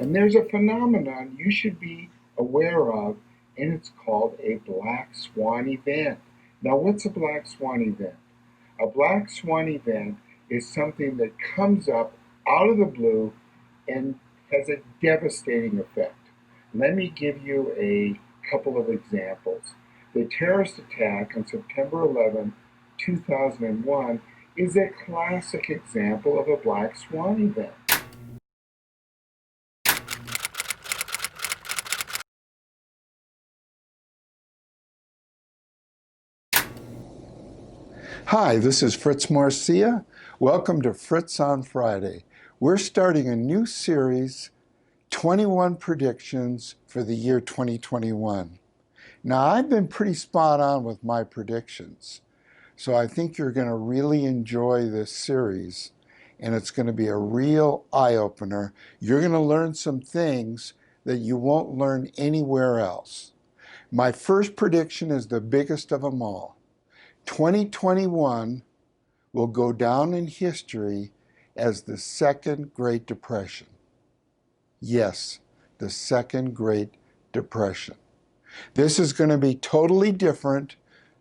And there's a phenomenon you should be aware of, and it's called a black swan event. Now, what's a black swan event? A black swan event is something that comes up out of the blue and has a devastating effect. Let me give you a couple of examples. The terrorist attack on September 11, 2001 is a classic example of a black swan event. Hi, this is Fritz Marcia. Welcome to Fritz on Friday. We're starting a new series, 21 predictions for the year 2021. Now, I've been pretty spot on with my predictions, so I think you're going to really enjoy this series, and it's going to be a real eye-opener. You're going to learn some things that you won't learn anywhere else. My first prediction is the biggest of them all. 2021 will go down in history as the Second Great Depression. Yes, the Second Great Depression. This is going to be totally different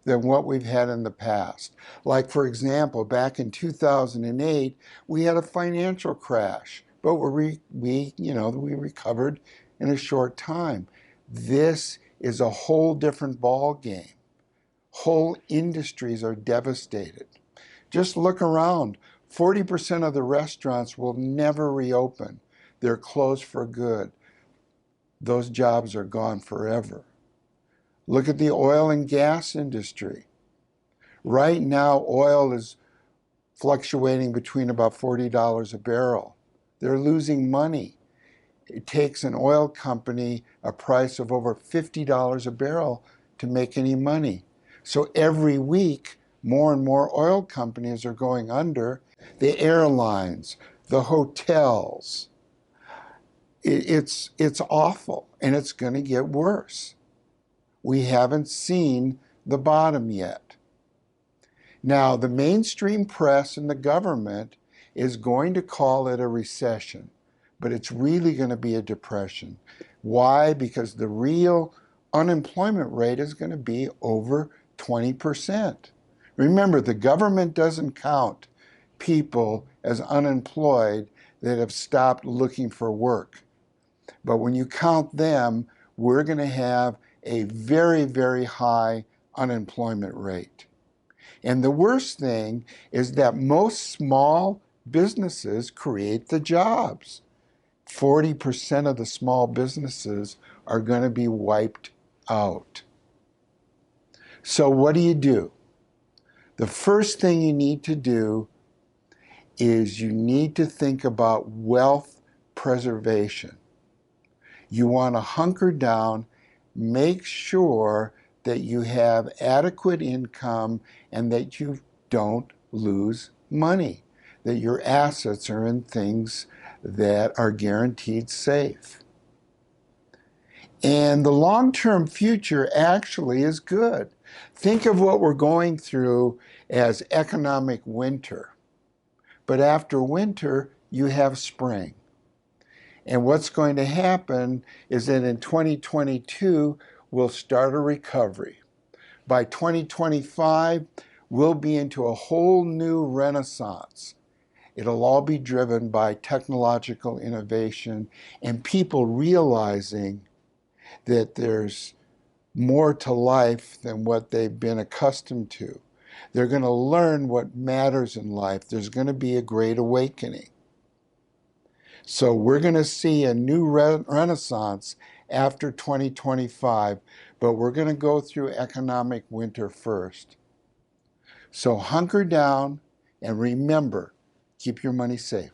than what we've had in the past. Like, for example, back in 2008, we had a financial crash, but we recovered in a short time. This is a whole different ball game. Whole industries are devastated. Just look around. 40% of the restaurants will never reopen. They're closed for good. Those jobs are gone forever. Look at the oil and gas industry. Right now, oil is fluctuating between about $40 a barrel. They're losing money. It takes an oil company a price of over $50 a barrel to make any money. So every week, more and more oil companies are going under. The airlines, the hotels. It's awful, and it's going to get worse. We haven't seen the bottom yet. Now, the mainstream press and the government is going to call it a recession, but it's really going to be a depression. Why? Because the real unemployment rate is going to be over 20%. Remember, the government doesn't count people as unemployed that have stopped looking for work. But when you count them, we're going to have a very, very high unemployment rate. And the worst thing is that most small businesses create the jobs. 40% of the small businesses are going to be wiped out. So what do? The first thing you need to do is you need to think about wealth preservation. You want to hunker down, make sure that you have adequate income and that you don't lose money, that your assets are in things that are guaranteed safe. And the long-term future actually is good. Think of what we're going through as economic winter. But after winter, you have spring. And what's going to happen is that in 2022, we'll start a recovery. By 2025, we'll be into a whole new renaissance. It'll all be driven by technological innovation and people realizing that there's more to life than what they've been accustomed to. They're going to learn what matters in life. There's going to be a great awakening. So we're going to see a new renaissance after 2025, but we're going to go through economic winter first. So hunker down and remember, keep your money safe.